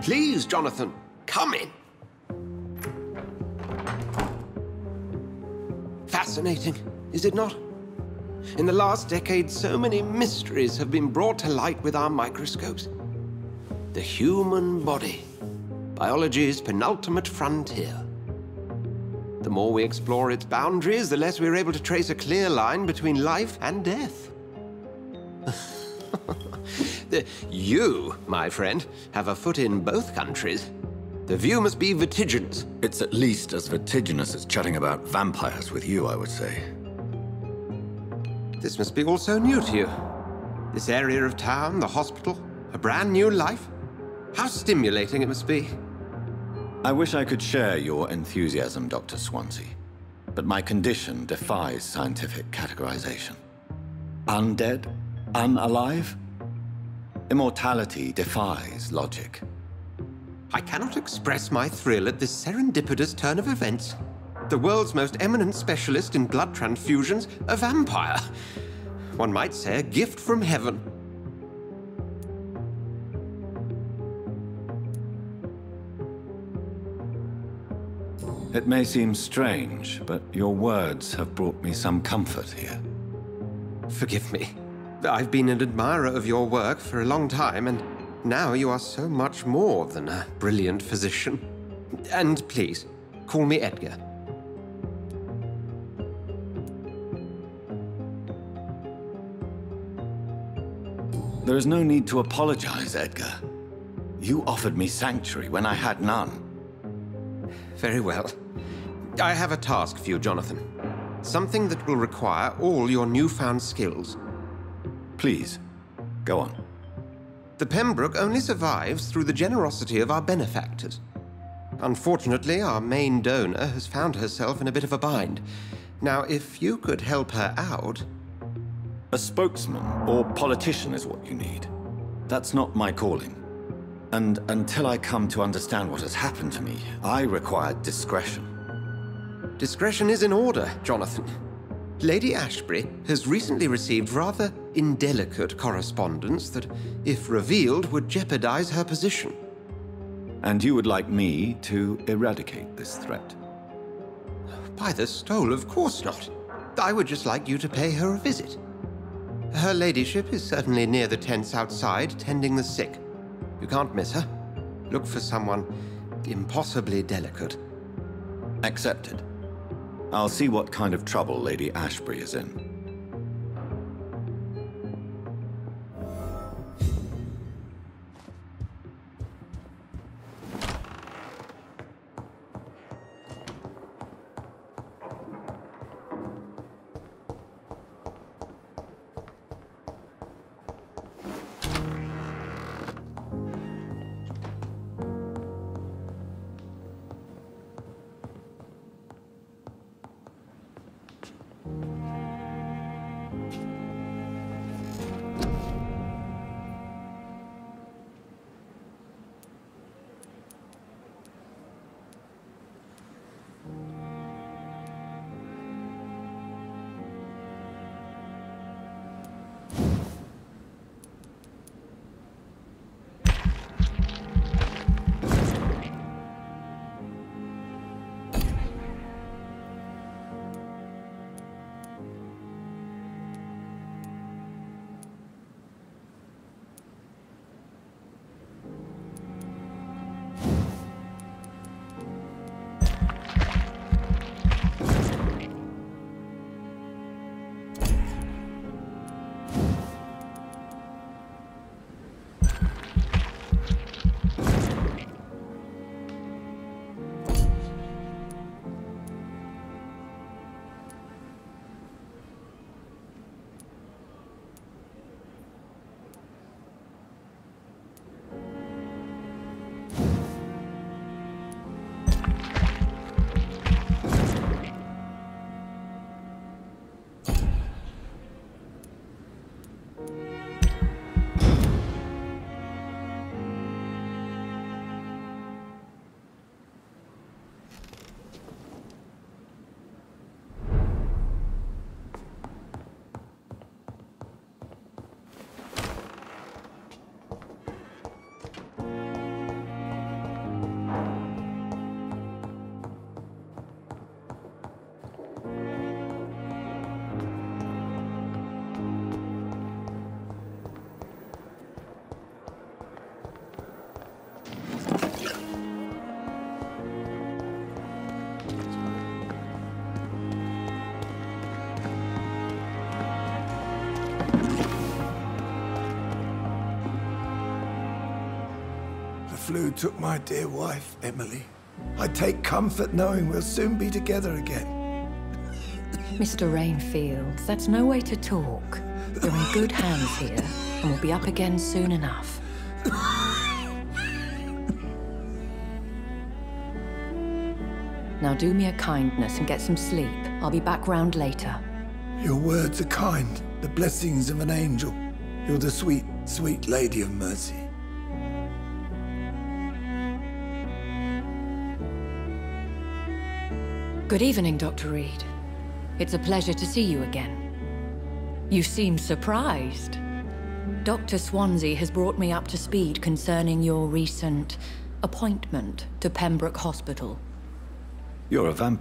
Please, Jonathan, come in. Fascinating, is it not? In the last decade, so many mysteries have been brought to light with our microscopes. The human body, biology's penultimate frontier. The more we explore its boundaries, the less we're able to trace a clear line between life and death. You, my friend, have a foot in both countries. The view must be vertiginous. It's at least as vertiginous as chatting about vampires with you, I would say. This must be all so new to you. This area of town, the hospital, a brand new life. How stimulating it must be. I wish I could share your enthusiasm, Dr. Swansea, but my condition defies scientific categorization. Undead? Unalive? Immortality defies logic. I cannot express my thrill at this serendipitous turn of events. The world's most eminent specialist in blood transfusions, a vampire. One might say a gift from heaven. It may seem strange, but your words have brought me some comfort here. Forgive me. I've been an admirer of your work for a long time, and now you are so much more than a brilliant physician. And please, call me Edgar. There is no need to apologize, Edgar. You offered me sanctuary when I had none. Very well. I have a task for you, Jonathan. Something that will require all your newfound skills. Please, go on. The Pembroke only survives through the generosity of our benefactors. Unfortunately, our main donor has found herself in a bit of a bind. Now, if you could help her out... A spokesman or politician is what you need. That's not my calling. And until I come to understand what has happened to me, I require discretion. Discretion is in order, Jonathan. Lady Ashbury has recently received rather indelicate correspondence that, if revealed, would jeopardize her position. And you would like me to eradicate this threat? By the stole, of course not. I would just like you to pay her a visit. Her ladyship is certainly near the tents outside, tending the sick. You can't miss her. Look for someone impossibly delicate. Accepted. I'll see what kind of trouble Lady Ashbury is in. flu took my dear wife, Emily. I take comfort knowing we'll soon be together again. Mr. Rainfield, that's no way to talk. You're in good hands here, and we'll be up again soon enough. Now do me a kindness and get some sleep. I'll be back round later. Your words are kind, the blessings of an angel. You're the sweet, sweet Lady of Mercy. Good evening, Dr. Reid. It's a pleasure to see you again. You seem surprised. Dr. Swansea has brought me up to speed concerning your recent appointment to Pembroke Hospital. You're a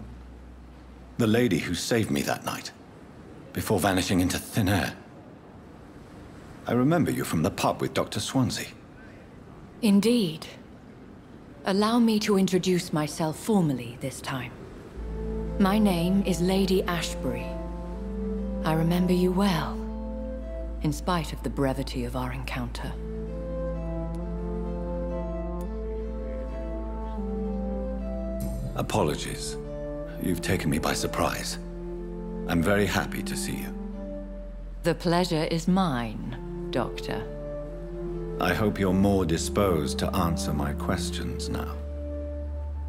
the lady who saved me that night, before vanishing into thin air. I remember you from the pub with Dr. Swansea. Indeed. Allow me to introduce myself formally this time. My name is Lady Ashbury. I remember you well, in spite of the brevity of our encounter. Apologies. You've taken me by surprise. I'm very happy to see you. The pleasure is mine, Doctor. I hope you're more disposed to answer my questions now.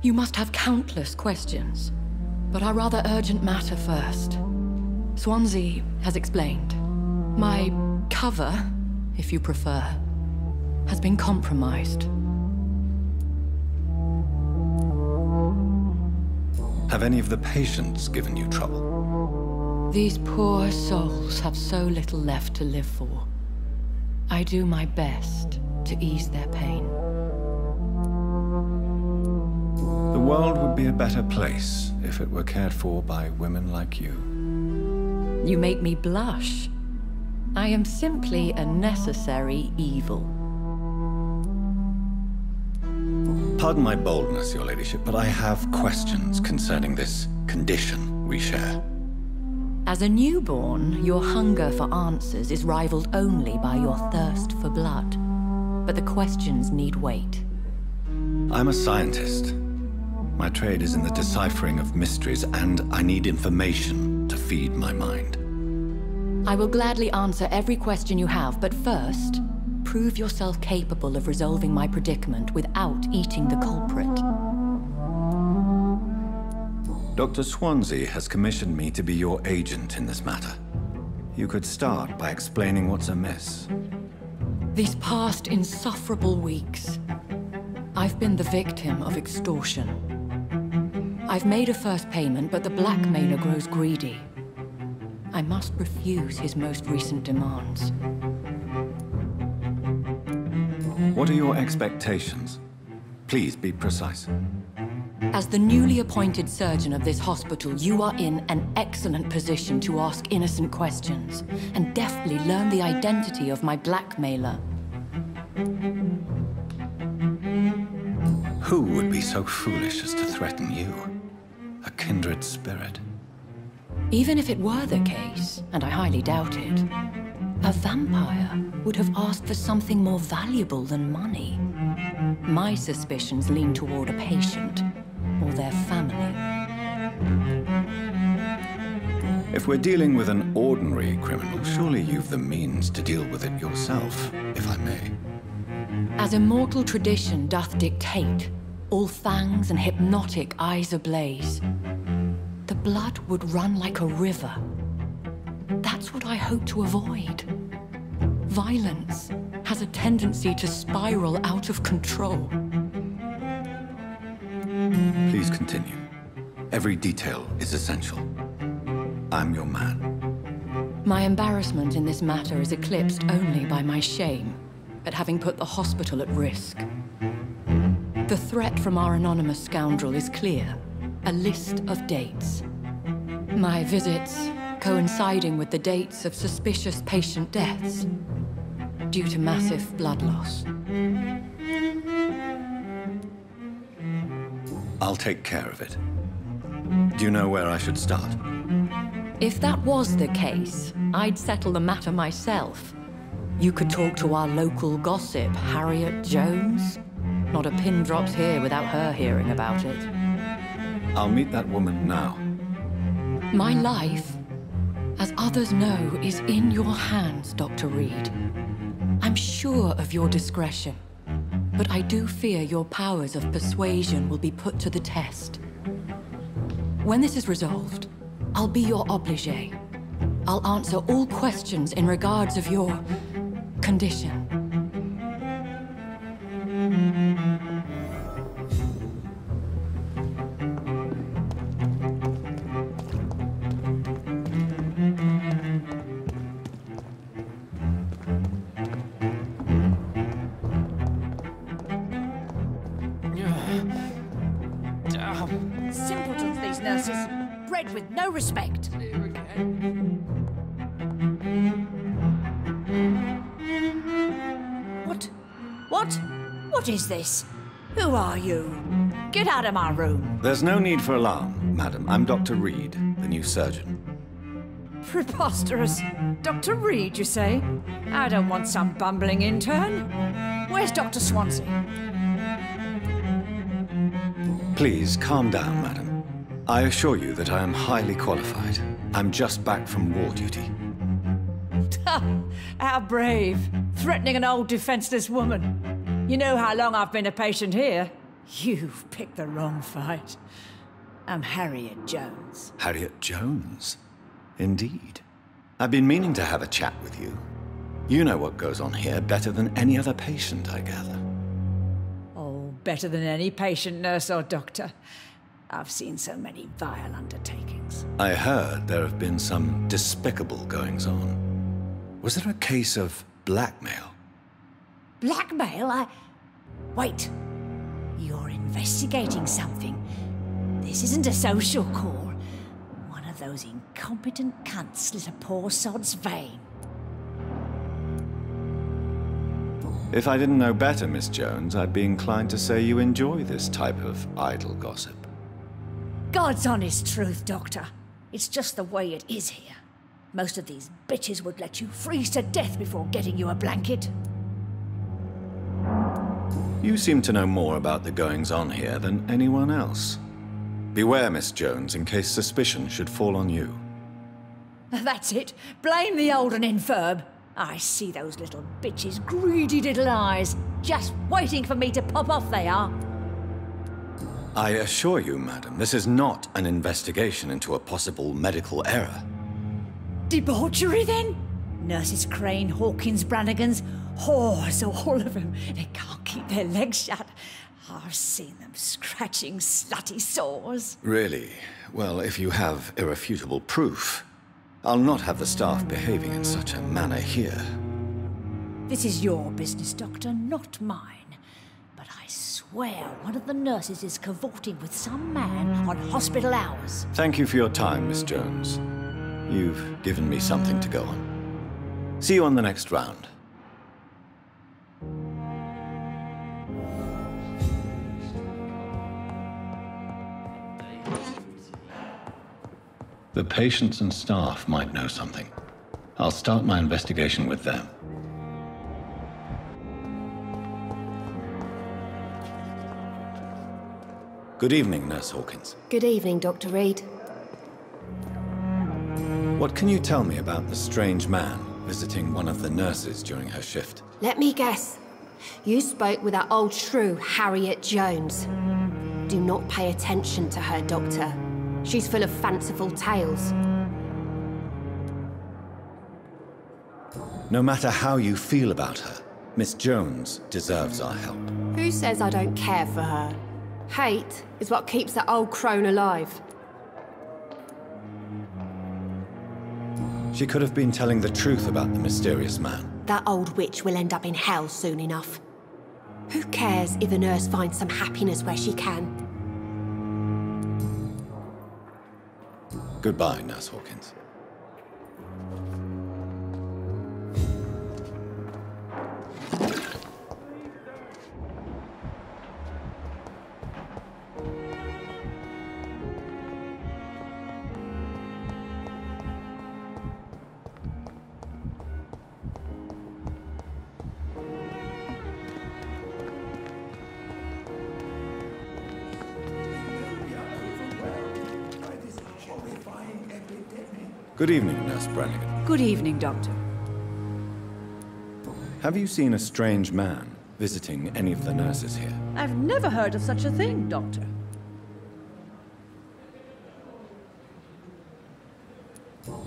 You must have countless questions, but our rather urgent matter first. Swansea has explained. My cover, if you prefer, has been compromised. Have any of the patients given you trouble? These poor souls have so little left to live for. I do my best to ease their pain. The world would be a better place if it were cared for by women like you. You make me blush. I am simply a necessary evil. Pardon my boldness, Your Ladyship, but I have questions concerning this condition we share. As a newborn, your hunger for answers is rivaled only by your thirst for blood. But the questions need wait. I'm a scientist. My trade is in the deciphering of mysteries, and I need information to feed my mind. I will gladly answer every question you have, but first, prove yourself capable of resolving my predicament without eating the culprit. Dr. Swansea has commissioned me to be your agent in this matter. You could start by explaining what's amiss. These past insufferable weeks, I've been the victim of extortion. I've made a first payment, but the blackmailer grows greedy. I must refuse his most recent demands. What are your expectations? Please be precise. As the newly appointed surgeon of this hospital, you are in an excellent position to ask innocent questions and deftly learn the identity of my blackmailer. Who would be so foolish as to threaten you? A kindred spirit. Even if it were the case, and I highly doubt it, a vampire would have asked for something more valuable than money. My suspicions lean toward a patient or their family. If we're dealing with an ordinary criminal, surely you've the means to deal with it yourself, if I may. As immortal tradition doth dictate, all fangs and hypnotic eyes ablaze, the blood would run like a river. That's what I hope to avoid. Violence has a tendency to spiral out of control. Please continue. Every detail is essential. I'm your man. My embarrassment in this matter is eclipsed only by my shame at having put the hospital at risk. The threat from our anonymous scoundrel is clear. A list of dates. My visits coinciding with the dates of suspicious patient deaths due to massive blood loss. I'll take care of it. Do you know where I should start? If that was the case, I'd settle the matter myself. You could talk to our local gossip, Harriet Jones. Not a pin drops here without her hearing about it. I'll meet that woman now. My life, as others know, is in your hands, Dr. Reid. I'm sure of your discretion, but I do fear your powers of persuasion will be put to the test. When this is resolved, I'll be your obligé. I'll answer all questions in regards of your condition. Simpletons, these nurses. Bred with no respect. What is this? Who are you? Get out of my room. There's no need for alarm, madam. I'm Dr. Reid, the new surgeon. Preposterous. Dr. Reid, you say? I don't want some bumbling intern. Where's Dr. Swansea? Please, calm down, madam. I assure you that I am highly qualified. I'm just back from war duty. How brave. Threatening an old defenseless woman. You know how long I've been a patient here? You've picked the wrong fight. I'm Harriet Jones. Harriet Jones? Indeed. I've been meaning to have a chat with you. You know what goes on here better than any other patient, I gather. Oh, better than any patient, nurse or doctor. I've seen so many vile undertakings. I heard there have been some despicable goings-on. Was there a case of blackmail? Blackmail? Wait. You're investigating something. This isn't a social call. One of those incompetent cunts slit a poor sod's vein. If I didn't know better, Miss Jones, I'd be inclined to say you enjoy this type of idle gossip. God's honest truth, Doctor. It's just the way it is here. Most of these bitches would let you freeze to death before getting you a blanket. You seem to know more about the goings-on here than anyone else. Beware, Miss Jones, in case suspicion should fall on you. That's it. Blame the old and infirm. I see those little bitches' greedy little eyes. Just waiting for me to pop off they are. I assure you, madam, this is not an investigation into a possible medical error. Debauchery, then? Nurses Crane, Hawkins, Brannigans, whores, all of them. They can't keep their legs shut. I've seen them scratching slutty sores. Really? Well, if you have irrefutable proof, I'll not have the staff behaving in such a manner here. This is your business, Doctor, not mine. But I swear one of the nurses is cavorting with some man on hospital hours. Thank you for your time, Miss Jones. You've given me something to go on. See you on the next round. The patients and staff might know something. I'll start my investigation with them. Good evening, Nurse Hawkins. Good evening, Dr. Reid. What can you tell me about the strange man visiting one of the nurses during her shift? Let me guess. You spoke with that old shrew, Harriet Jones. Do not pay attention to her, Doctor. She's full of fanciful tales. No matter how you feel about her, Miss Jones deserves our help. Who says I don't care for her? Hate is what keeps that old crone alive. She could have been telling the truth about the mysterious man. That old witch will end up in hell soon enough. Who cares if a nurse finds some happiness where she can? Goodbye, Nurse Hawkins. Good evening, Nurse Brannigan. Good evening, Doctor. Have you seen a strange man visiting any of the nurses here? I've never heard of such a thing, Doctor.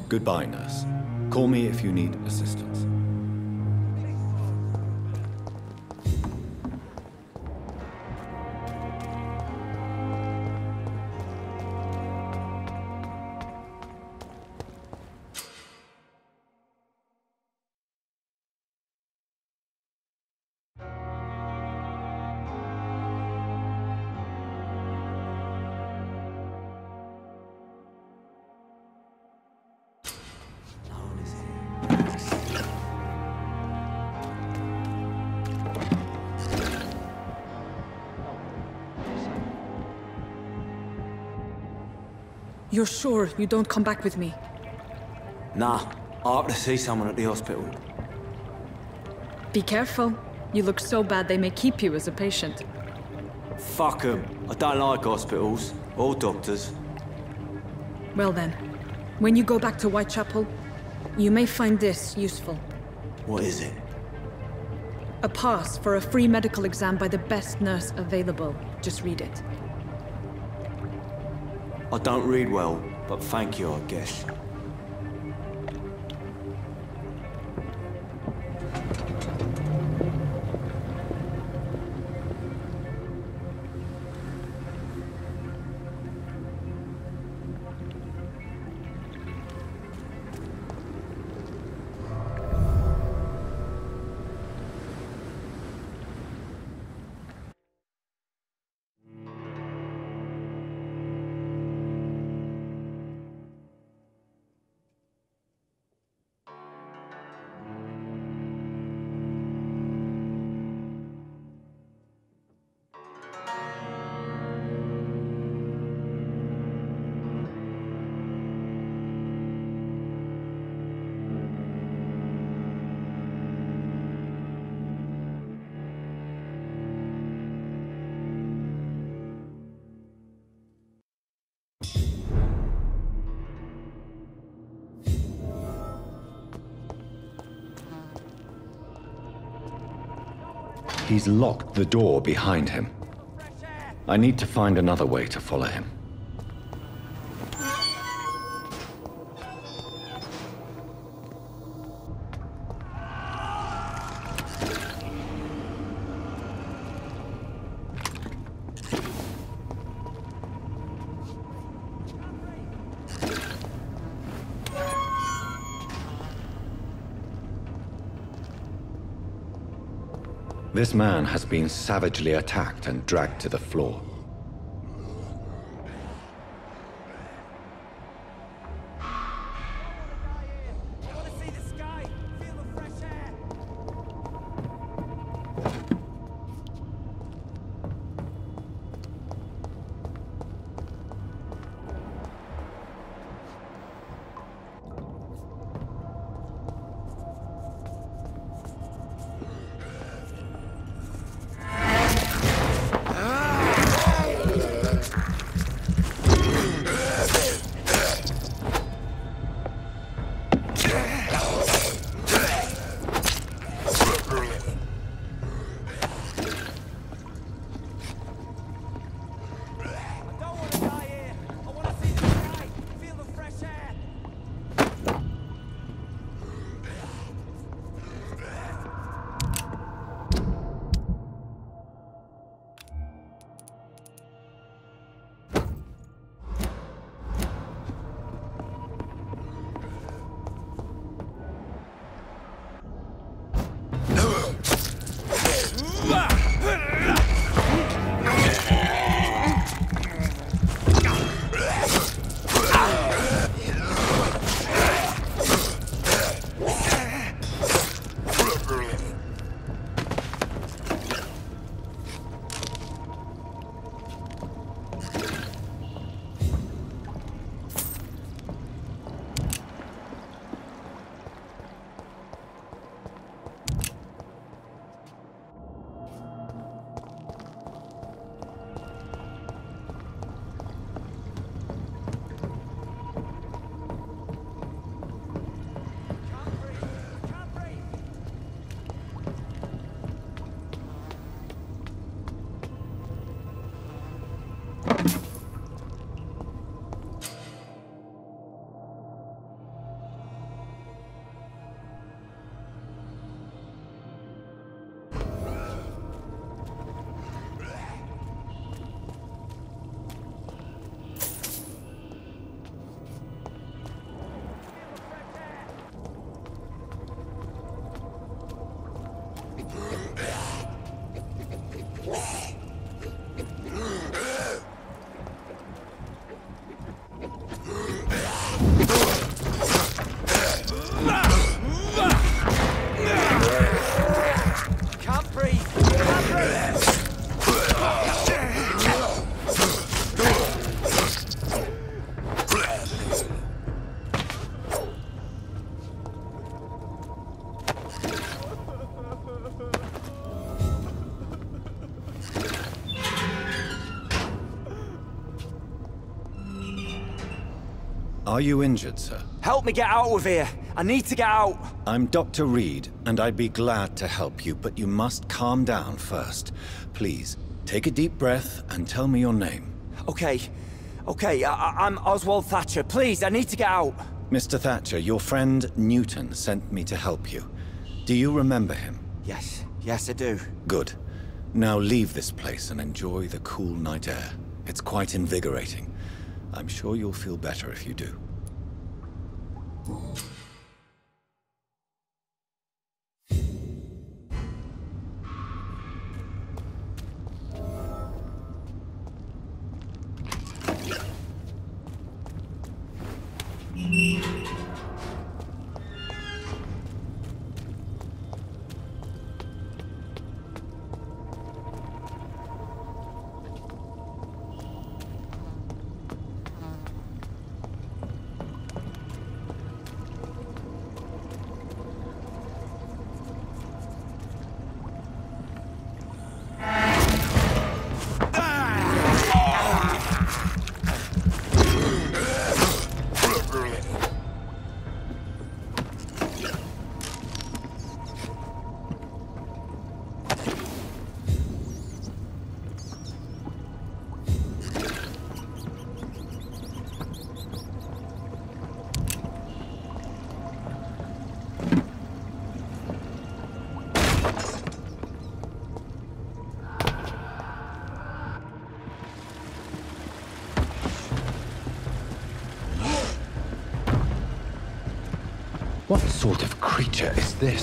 Goodbye, nurse. Call me if you need assistance. You're sure you don't come back with me? Nah, I have to see someone at the hospital. Be careful. You look so bad they may keep you as a patient. Fuck 'em. I don't like hospitals, or doctors. Well then, when you go back to Whitechapel, you may find this useful. What is it? A pass for a free medical exam by the best nurse available. Just read it. I don't read well, but thank you, I guess. He's locked the door behind him. I need to find another way to follow him. This man has been savagely attacked and dragged to the floor. Are you injured, sir? Help me get out of here. I need to get out. I'm Dr. Reid, and I'd be glad to help you, but you must calm down first. Please, take a deep breath and tell me your name. Okay. I'm Oswald Thatcher. Please, I need to get out. Mr. Thatcher, your friend Newton sent me to help you. Do you remember him? Yes, I do. Good. Now leave this place and enjoy the cool night air. It's quite invigorating. I'm sure you'll feel better if you do. What sort of creature is this?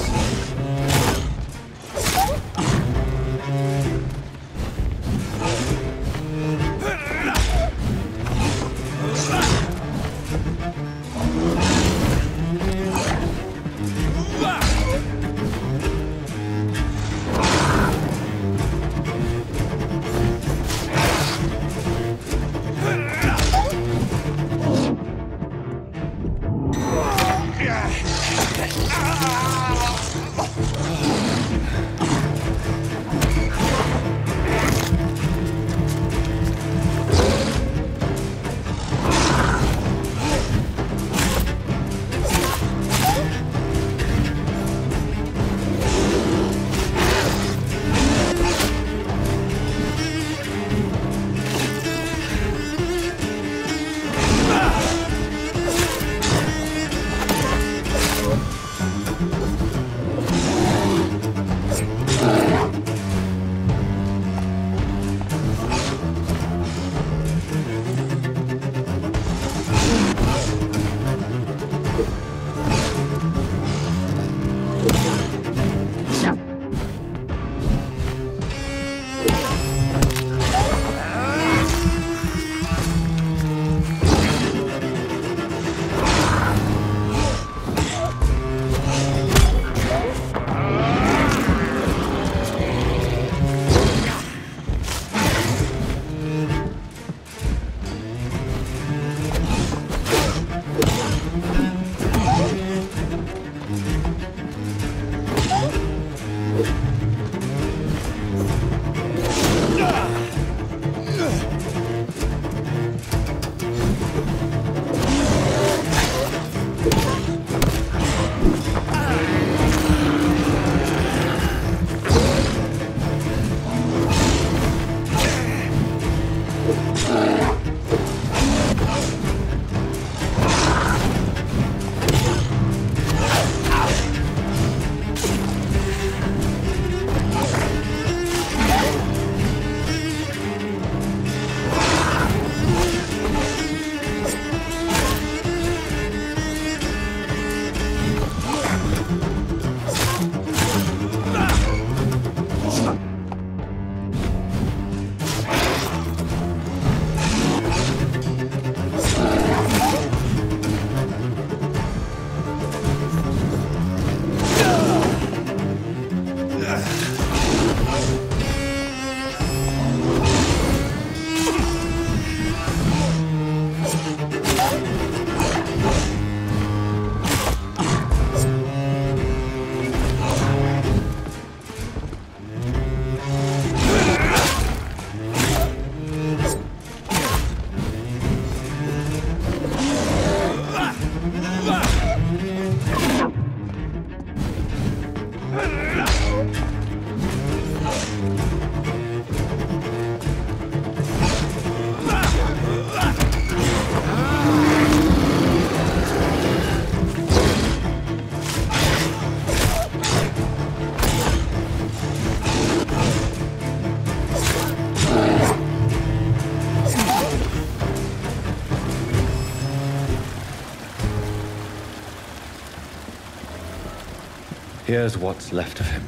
Here's what's left of him.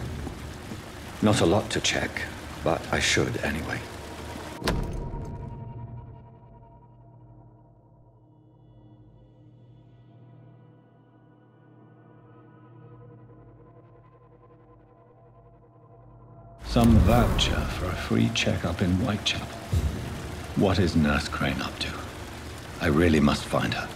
Not a lot to check, but I should anyway. Some voucher for a free checkup in Whitechapel. What is Nurse Crane up to? I really must find her.